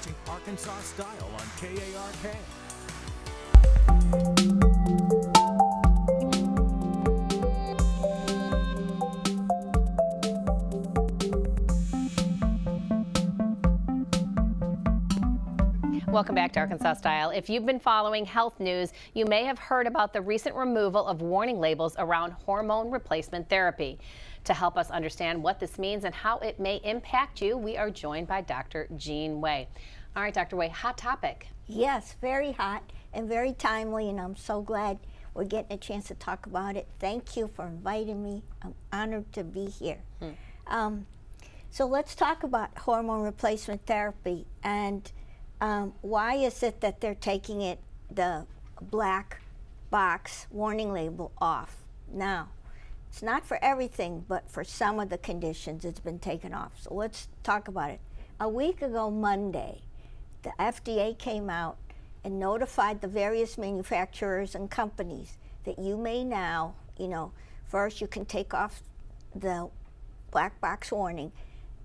watching Arkansas Style on KARK. Welcome back to Arkansas Style. If you've been following health news, you may have heard about the recent removal of warning labels around hormone replacement therapy. To help us understand what this means and how it may impact you, we are joined by Dr. Jean Way. All right, Dr. Way, hot topic. Yes, very hot and very timely, and I'm so glad we're getting a chance to talk about it. Thank you for inviting me. I'm honored to be here. So let's talk about hormone replacement therapy and why is it that they're taking the black box warning label off now? It's not for everything, but for some of the conditions it's been taken off. So let's talk about it. A week ago Monday, the FDA came out and notified the various manufacturers and companies that you may now, first you can take off the black box warning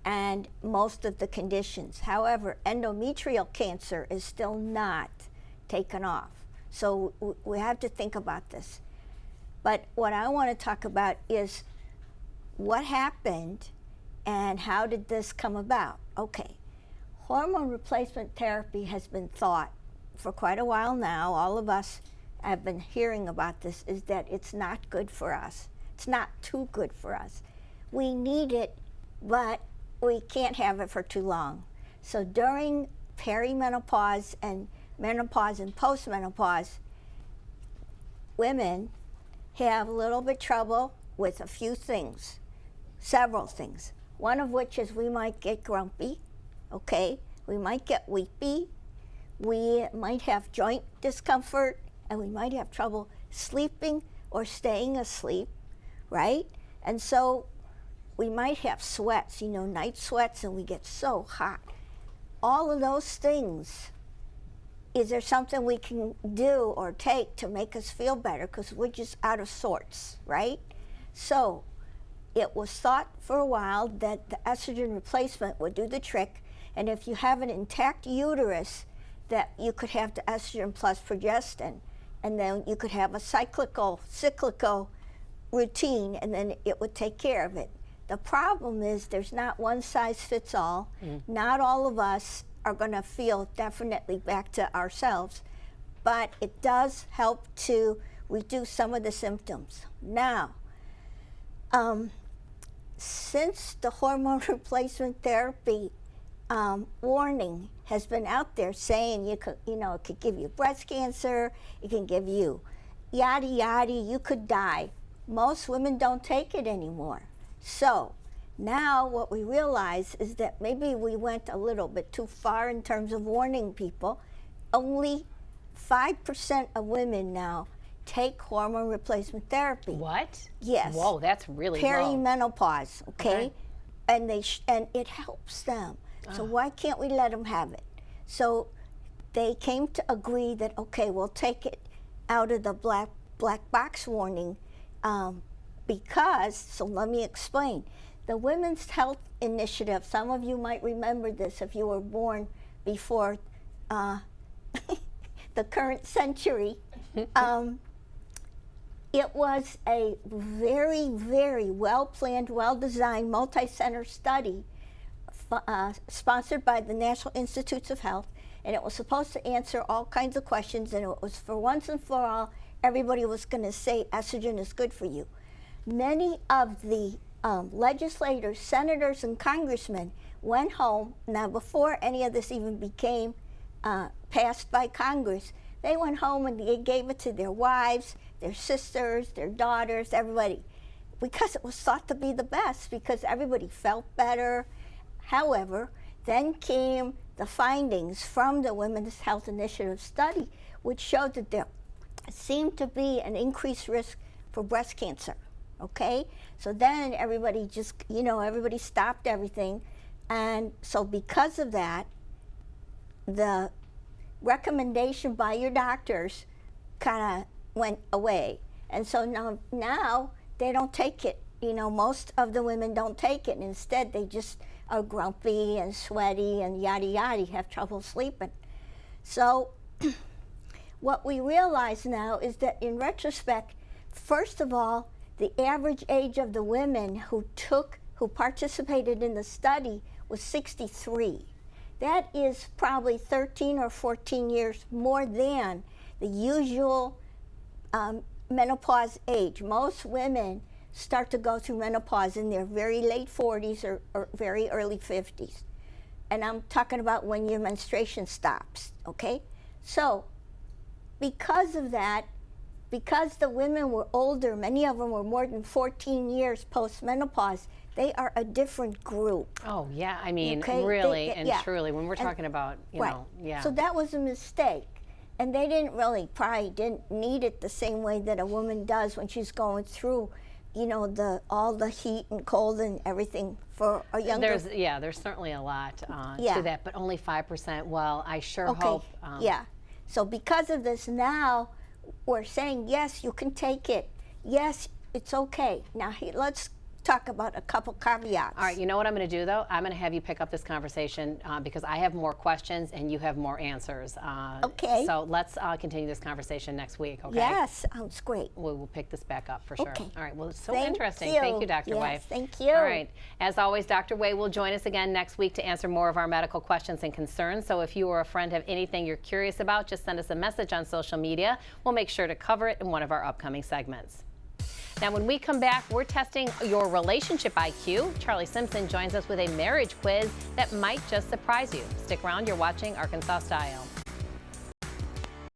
and most of the conditions. However, endometrial cancer is still not taken off. So we have to think about this. But what I want to talk about is what happened and how did this come about? Okay, hormone replacement therapy has been thought for quite a while now. All of us have been hearing about this, is that it's not good for us. It's not too good for us. We need it, but we can't have it for too long. So during perimenopause and menopause and postmenopause, women have a little bit trouble with a few things, several things. One of which is we might get grumpy, okay? We might get weepy, we might have joint discomfort, and we might have trouble sleeping or staying asleep, right? And so we might have sweats, night sweats, and we get so hot. All of those things, is there something we can do or take to make us feel better? Because we're just out of sorts, right? So it was thought for a while that the estrogen replacement would do the trick, and if you have an intact uterus, that you could have the estrogen plus progestin, and then you could have a cyclical routine, and then it would take care of it. The problem is there's not one size fits all. Not all of us are going to feel definitely back to ourselves, but it does help to reduce some of the symptoms. Now, since the hormone replacement therapy warning has been out there saying it could give you breast cancer, it can give you yada yada, you could die. Most women don't take it anymore. So now what we realize is that maybe we went a little bit too far in terms of warning people. Only 5% of women now take hormone replacement therapy. What? Yes. Whoa, that's really low. Perimenopause, okay? And and it helps them. So why can't we let them have it? So they came to agree that, okay, we'll take it out of the black box warning because, so let me explain. The Women's Health Initiative, some of you might remember this if you were born before the current century. It was a very, very well-planned, well-designed, multi-center study sponsored by the National Institutes of Health, and it was supposed to answer all kinds of questions, and it was for once and for all, everybody was going to say estrogen is good for you. Many of the legislators, senators, and congressmen went home. Now, before any of this even became passed by Congress, they went home and they gave it to their wives, their sisters, their daughters, everybody, because it was thought to be the best, because everybody felt better. However, then came the findings from the Women's Health Initiative study, which showed that there seemed to be an increased risk for breast cancer. Okay, so then everybody just, everybody stopped everything. And so because of that, the recommendation by your doctors kind of went away. And so now they don't take it. Most of the women don't take it. And instead, they just are grumpy and sweaty and yada yada, have trouble sleeping. So what we realize now is that in retrospect, first of all, the average age of the women who participated in the study was 63. That is probably 13 or 14 years more than the usual menopause age. Most women start to go through menopause in their very late 40s or very early 50s. And I'm talking about when your menstruation stops, okay? So because of that, because the women were older, many of them were more than 14 years post-menopause, they are a different group. Oh, yeah. I mean, Okay? really and Yeah. truly, when we're talking about, you Right. know, yeah. So that was a mistake. And they probably didn't need it the same way that a woman does when she's going through, you know, all the heat and cold and everything for a younger. There's certainly a lot Yeah. to that, but only 5%. Well, I sure Okay. hope. Yeah. So because of this now, we're saying, yes, you can take it. Yes, it's okay. Now, let's talk about a couple caveats. All right, you know what I'm going to do, though? I'm going to have you pick up this conversation because I have more questions and you have more answers. Okay. So let's continue this conversation next week, okay? Yes, sounds great. We'll pick this back up for sure. Okay. All right, well, it's so Thank interesting. you. Thank you, Dr. Yes, Way. thank you. All right. As always, Dr. Way will join us again next week to answer more of our medical questions and concerns. So if you or a friend have anything you're curious about, just send us a message on social media. We'll make sure to cover it in one of our upcoming segments. Now, when we come back, we're testing your relationship IQ. Charlie Simpson joins us with a marriage quiz that might just surprise you. Stick around. You're watching Arkansas Style.